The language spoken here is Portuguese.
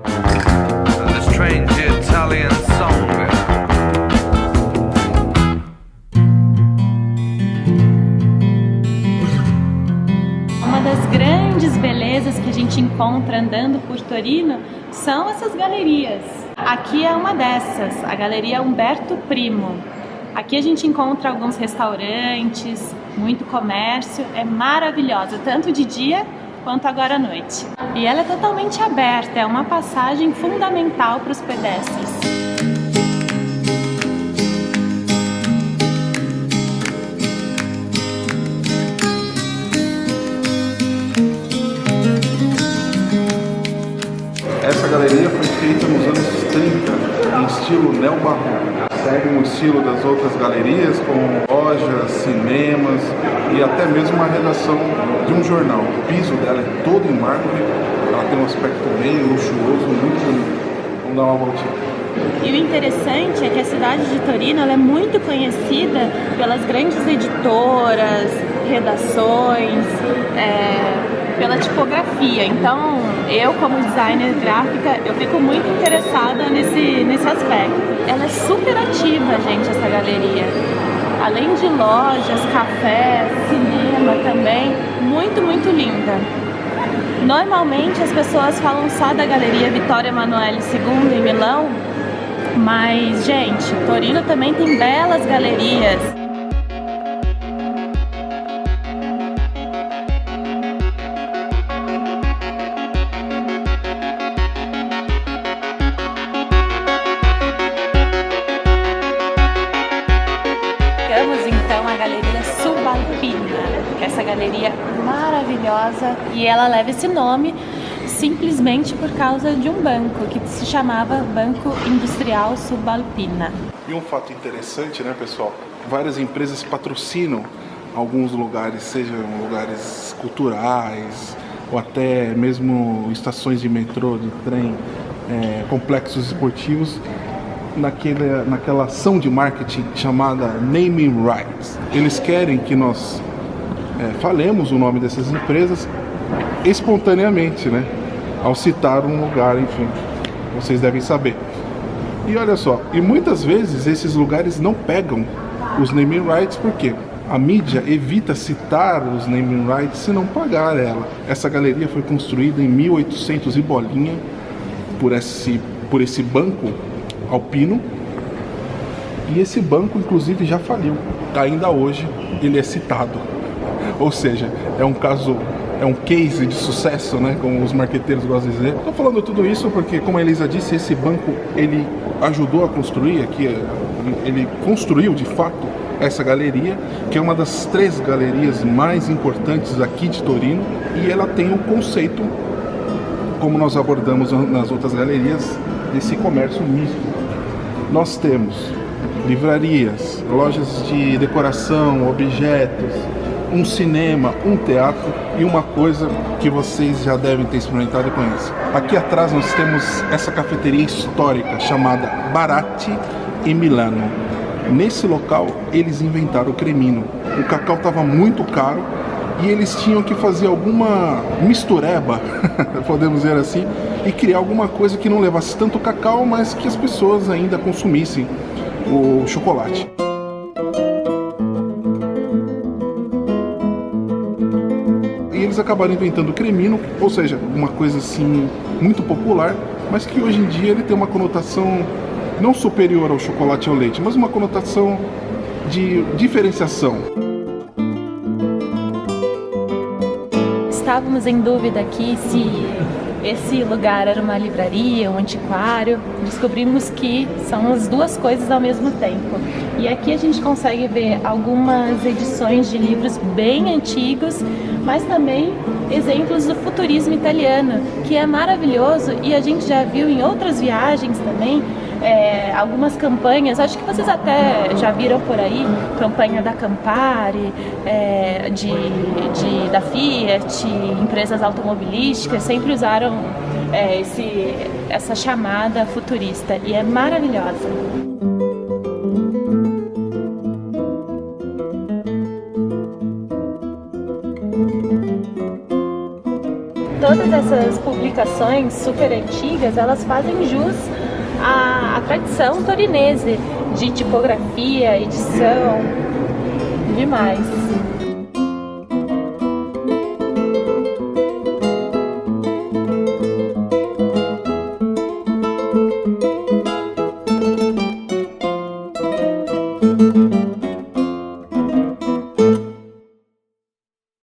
The strange Italian song. Uma das grandes belezas que a gente encontra andando por Torino são essas galerias. Aqui é uma dessas, a Galeria Umberto Primo. Aqui a gente encontra alguns restaurantes, muito comércio, é maravilhosa, tanto de dia quanto agora à noite. E ela é totalmente aberta, é uma passagem fundamental para os pedestres. Essa galeria foi feita nos anos 30, em estilo neobarroco. Segue o estilo das outras galerias, com lojas, cinemas e até mesmo uma redação de um jornal. O piso dela é todo em mármore, ela tem um aspecto bem luxuoso, muito bonito. Vamos dar uma voltinha. E o interessante é que a cidade de Torino ela é muito conhecida pelas grandes editoras, redações, pela tipografia. Então, eu como designer gráfica, eu fico muito interessada nesse aspecto. Ela é super ativa, gente, essa galeria. Além de lojas, café, cinema também, muito, muito linda. Normalmente as pessoas falam só da Galeria Vittorio Emanuele II em Milão, mas, gente, Torino também tem belas galerias. Chegamos então à Galeria Subalpina, essa galeria maravilhosa, e ela leva esse nome simplesmente por causa de um banco que se chamava Banco Industrial Subalpina. E um fato interessante, né, pessoal? Várias empresas patrocinam alguns lugares, sejam lugares culturais ou até mesmo estações de metrô, de trem, complexos esportivos, naquela ação de marketing chamada Naming Rights. Eles querem que nós falemos o nome dessas empresas espontaneamente, né? Ao citar um lugar, enfim, vocês devem saber. E olha só, e muitas vezes esses lugares não pegam os naming rights porque a mídia evita citar os naming rights se não pagar ela. Essa galeria foi construída em 1800 e bolinha por esse banco alpino, e esse banco inclusive já faliu. Ainda hoje ele é citado, ou seja, é um case de sucesso, né, como os marqueteiros gostam de dizer. Estou falando tudo isso porque, como a Elisa disse, esse banco ele ajudou a construir aqui, ele construiu de fato essa galeria, que é uma das 3 galerias mais importantes aqui de Torino, e ela tem um conceito, como nós abordamos nas outras galerias, desse comércio misto. Nós temos livrarias, lojas de decoração, objetos, um cinema, um teatro e uma coisa que vocês já devem ter experimentado e conhecem. Aqui atrás nós temos essa cafeteria histórica chamada Baratti em Milano. Nesse local eles inventaram o cremino. O cacau estava muito caro e eles tinham que fazer alguma mistureba, podemos dizer assim, e criar alguma coisa que não levasse tanto cacau, mas que as pessoas ainda consumissem o chocolate. E eles acabaram inventando o cremino, ou seja, uma coisa assim muito popular, mas que hoje em dia ele tem uma conotação não superior ao chocolate e ao leite, mas uma conotação de diferenciação. Estávamos em dúvida aqui se esse lugar era uma livraria, um antiquário. Descobrimos que são as duas coisas ao mesmo tempo. E aqui a gente consegue ver algumas edições de livros bem antigos, mas também exemplos do futurismo italiano, que é maravilhoso, e a gente já viu em outras viagens também, algumas campanhas, acho que vocês até já viram por aí, campanha da Campari, da Fiat, empresas automobilísticas, sempre usaram essa chamada futurista, e é maravilhosa. todas essas publicações super antigas, elas fazem jus à tradição torinese de tipografia, edição, demais.